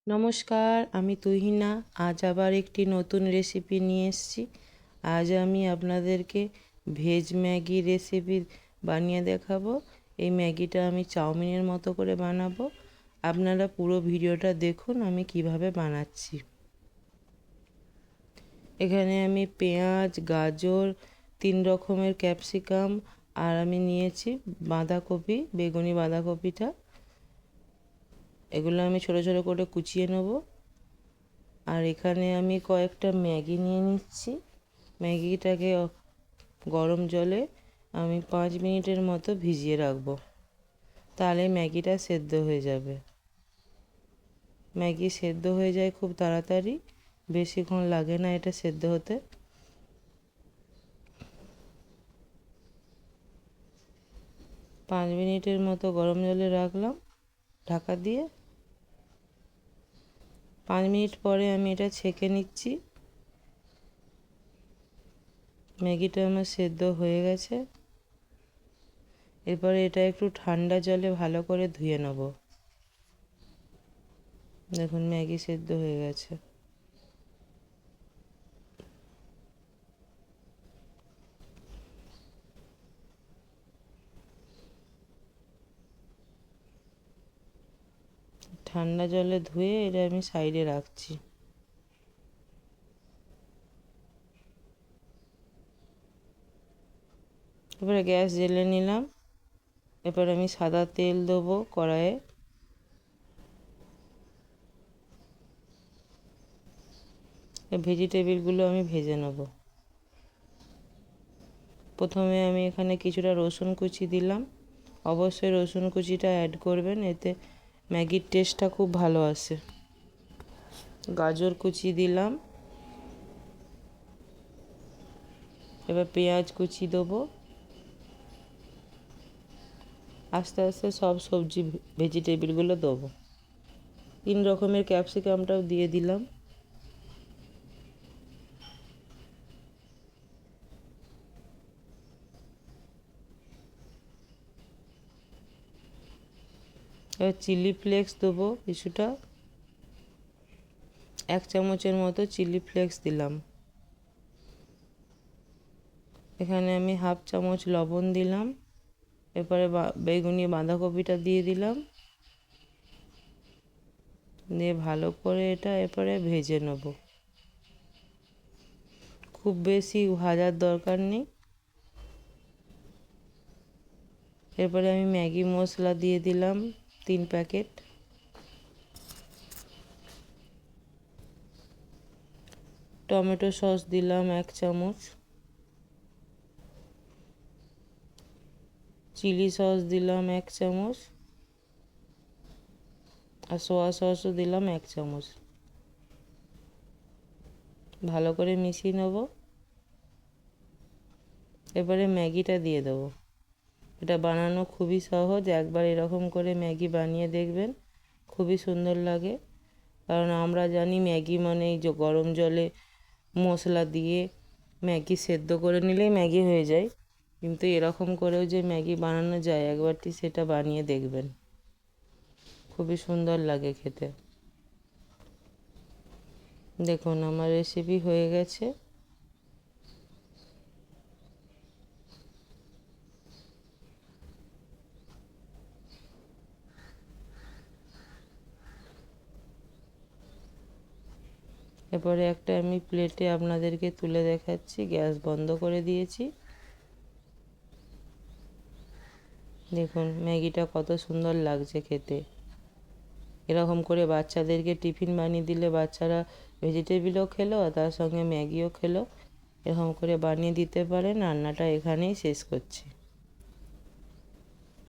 নমস্কার, আমি তুহিনা। আজ আবার একটি নতুন রেসিপি নিয়ে এসেছি। আজ আমি আপনাদেরকে ভেজ ম্যাগি রেসিপি বানিয়ে দেখাবো। এই ম্যাগিটা আমি চাউমিনের মতো করে বানাবো। আপনারা পুরো ভিডিওটা দেখুন আমি কিভাবে বানাচ্ছি। এখানে আমি পেঁয়াজ, গাজর, 3 রকমের ক্যাপসিকাম আর আমি নিয়েছি বাঁধাকপি, বেগুনি বাঁধাকপিটা। এগুলো আমি ছোট ছোট করে কুচিয়ে নেব। আর এখানে আমি কয়েকটা ম্যাগি নিয়ে নিচ্ছি। ম্যাগিটাকে গরম জলে আমি 5 মিনিটের মতো ভিজিয়ে রাখবো, তাহলে ম্যাগিটা সেদ্ধ হয়ে যাবে। ম্যাগি সেদ্ধ হয়ে যায় খুব তাড়াতাড়ি, বেশিক্ষণ লাগে না এটা সেদ্ধ হতে। পাঁচ মিনিটের মতো গরম জলে রাখলাম ঢাকা দিয়ে। 5 মিনিট পরে আমি এটা ছেঁকে নিচ্ছি। ম্যাগিটা আমার সেদ্ধ হয়ে গেছে। এরপরে এটা একটু ঠান্ডা জলে ভালো করে ধুয়ে নেব। দেখুন ম্যাগি সেদ্ধ হয়ে গেছে। ঠান্ডা জলে ধুয়ে এটা আমি সাইডে রাখছি। এবারে গ্যাস জ্বেলে নিলাম। এবার আমি সাদা তেল দেবো কড়াইয়ে। ভেজিটেবিলগুলো আমি ভেজে নেব। প্রথমে আমি এখানে কিছুটা রসুন কুচি দিলাম। অবশ্যই রসুন কুচিটা অ্যাড করবেন, এতে ম্যাগির টেস্টটা খুব ভালো আসে। গাজর কুচি দিলাম। এবার পেঁয়াজ কুচি দেবো। আস্তে আস্তে সব সবজি ভেজিটেবিলগুলো দেবো। 3 রকমের ক্যাপসিকামটাও দিয়ে দিলাম। এবার চিলি ফ্লেক্স দেবো কিছুটা, 1 চামচের মতো চিলি ফ্লেক্স দিলাম। এখানে আমি 1/2 চামচ লবণ দিলাম। এরপরে বেগুনি বাঁধাকপিটা দিয়ে দিলাম, দিয়ে ভালো করে এটা এরপরে ভেজে নেব। খুব বেশি ভাজার দরকার নেই। এরপরে আমি ম্যাগি মশলা দিয়ে দিলাম 3 প্যাকেট। টমেটো সস দিলাম 1 চামচ। চিলি সস দিলাম 1 চামচ। আর সোয়া সসও দিলাম 1 চামচ। ভালো করে মিশিয়ে নেব। এবারে ম্যাগিটা দিয়ে দেবো। এটা বানানো খুবই সহজ, একবার এরকম করে ম্যাগি বানিয়ে দেখবেন, খুবই সুন্দর লাগে। কারণ আমরা জানি ম্যাগি মানে এই যে গরম জলে মশলা দিয়ে ম্যাগি সেদ্ধ করে নিলেই ম্যাগি হয়ে যায়, কিন্তু এরকম করেও যে ম্যাগি বানানো যায় একবারটি সেটা বানিয়ে দেখবেন, খুবই সুন্দর লাগে খেতে। দেখুন আমার রেসিপি হয়ে গেছে। এরপরে একটা আমি প্লেটে আপনাদেরকে তুলে দেখাচ্ছি। গ্যাস বন্ধ করে দিয়েছি। দেখুন ম্যাগিটা কত সুন্দর লাগছে খেতে। এরকম করে বাচ্চাদেরকে টিফিন বানিয়ে দিলে বাচ্চারা ভেজিটেবিলও খেলো আর তার সঙ্গে ম্যাগিও খেলো। এরকম করে বানিয়ে দিতে পারেন। রান্নাটা এখানেই শেষ করছি।